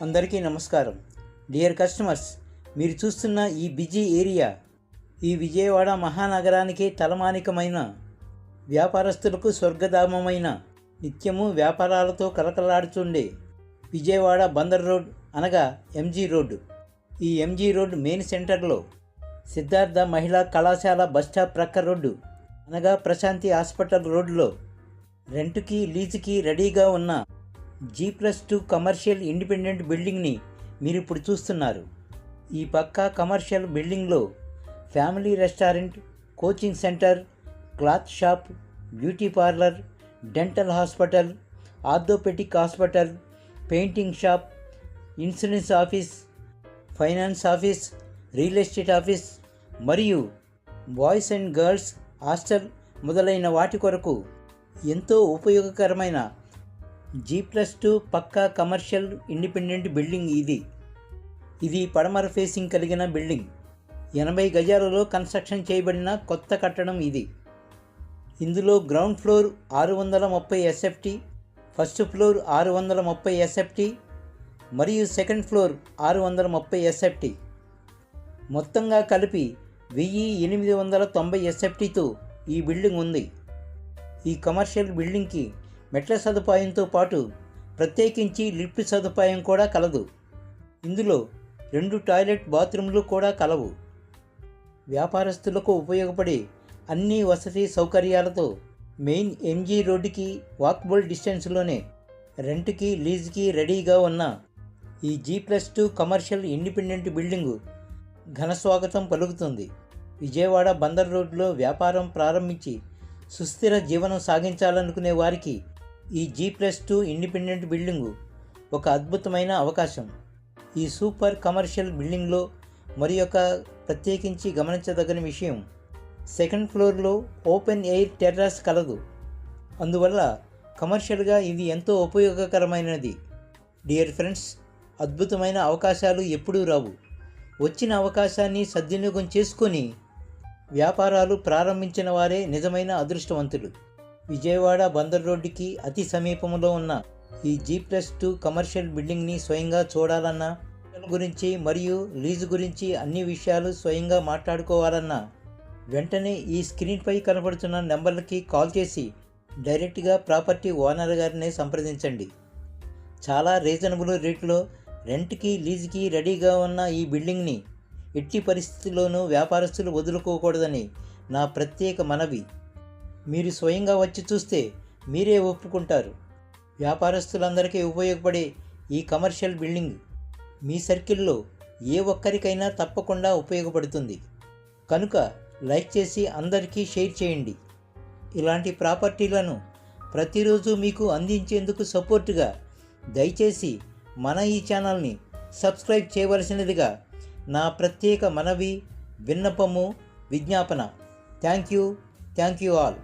అందరికీ నమస్కారం. Dear customers, మీరు చూస్తున్న ఈ బిజీ ఏరియా ఈ విజయవాడ మహానగరానికి తలమానికమైన, వ్యాపారస్తులకు స్వర్గధామమైన, నిత్యము వ్యాపారాలతో కలకలాడుతుండే విజయవాడ బందర్ రోడ్ అనగా ఎంజీ రోడ్డు. ఈ ఎంజీ రోడ్ మెయిన్ సెంటర్లో సిద్ధార్థ మహిళా కళాశాల బస్టాప్ ప్రక్క రోడ్డు అనగా ప్రశాంతి హాస్పిటల్ రోడ్లో రెంటుకి లీజుకి రెడీగా ఉన్న G+2 కమర్షియల్ ఇండిపెండెంట్ బిల్డింగ్ని మీరు ఇప్పుడు చూస్తున్నారు. ఈ పక్కా కమర్షియల్ బిల్డింగ్లో family restaurant, coaching centre, cloth shop, beauty parlour, dental hospital, orthopaedic hospital, painting shop, insurance office, finance office, real estate office మరియు బాయ్స్ అండ్ గర్ల్స్ హాస్టల్ మొదలైన వాటి కొరకు ఎంతో ఉపయోగకరమైన G+2 పక్కా కమర్షియల్ ఇండిపెండెంట్ బిల్డింగ్ ఇది పడమర ఫేసింగ్ కలిగిన బిల్డింగ్. 80 గజాలలో కన్స్ట్రక్షన్ చేయబడిన కొత్త కట్టడం ఇది. ఇందులో ground floor 630 SFT, first floor 630 SFT మరియు సెకండ్ ఫ్లోర్ 630 SFT, మొత్తంగా కలిపి 1890 SFTతో ఈ బిల్డింగ్ ఉంది. ఈ కమర్షియల్ బిల్డింగ్కి మెట్ల సదుపాయంతో పాటు ప్రత్యేకించి లిఫ్ట్ సదుపాయం కూడా కలదు. ఇందులో 2 టాయిలెట్ బాత్రూమ్లు కూడా కలవు. వ్యాపారస్తులకు ఉపయోగపడే అన్ని వసతి సౌకర్యాలతో మెయిన్ ఎంజీ రోడ్డుకి వాకబుల్ డిస్టెన్స్లోనే రెంట్కి లీజుకి రెడీగా ఉన్న ఈ G+2 కమర్షియల్ ఇండిపెండెంట్ బిల్డింగు ఘన స్వాగతం పలుకుతుంది. విజయవాడ బందర్ రోడ్లో వ్యాపారం ప్రారంభించి సుస్థిర జీవనం సాగించాలనుకునే వారికి ఈ G+2 ఇండిపెండెంట్ బిల్డింగు ఒక అద్భుతమైన అవకాశం. ఈ సూపర్ కమర్షియల్ బిల్డింగ్లో మరి ఒక ప్రత్యేకించి గమనించదగిన విషయం, సెకండ్ ఫ్లోర్లో ఓపెన్ ఎయిర్ టెర్రస్ కలదు. అందువల్ల కమర్షియల్గా ఇది ఎంతో ఉపయోగకరమైనది. డియర్ ఫ్రెండ్స్, అద్భుతమైన అవకాశాలు ఎప్పుడూ రావు. వచ్చిన అవకాశాన్ని సద్వినియోగం చేసుకొని వ్యాపారాలు ప్రారంభించిన వారే నిజమైన అదృష్టవంతులు. విజయవాడ బందర్ రోడ్డుకి అతి సమీపంలో ఉన్న ఈ G+2 కమర్షియల్ బిల్డింగ్ని స్వయంగా చూడాలన్నా, గురించి మరియు లీజు గురించి అన్ని విషయాలు స్వయంగా మాట్లాడుకోవాలన్నా వెంటనే ఈ స్క్రీన్పై కనబడుతున్న నెంబర్లకి కాల్ చేసి డైరెక్ట్గా ప్రాపర్టీ ఓనర్ గారిని సంప్రదించండి. చాలా రీజనబుల్ రేట్లో రెంట్కి లీజుకి రెడీగా ఉన్న ఈ బిల్డింగ్ని ఎట్టి పరిస్థితుల్లోనూ వ్యాపారస్తులు వదులుకోకూడదని నా ప్రత్యేక మనవి. మీరు స్వయంగా వచ్చి చూస్తే మీరే ఒప్పుకుంటారు. వ్యాపారస్తులందరికీ ఉపయోగపడే ఈ కమర్షియల్ బిల్డింగ్ మీ సర్కిల్లో ఏ ఒక్కరికైనా తప్పకుండా ఉపయోగపడుతుంది. కనుక లైక్ చేసి అందరికీ షేర్ చేయండి. ఇలాంటి ప్రాపర్టీలను ప్రతిరోజు మీకు అందించేందుకు సపోర్టుగా దయచేసి మన ఈ ఛానల్ని సబ్స్క్రైబ్ చేయవలసినదిగా నా ప్రత్యేక మనవి, విన్నపము, విజ్ఞాపన. Thank you all.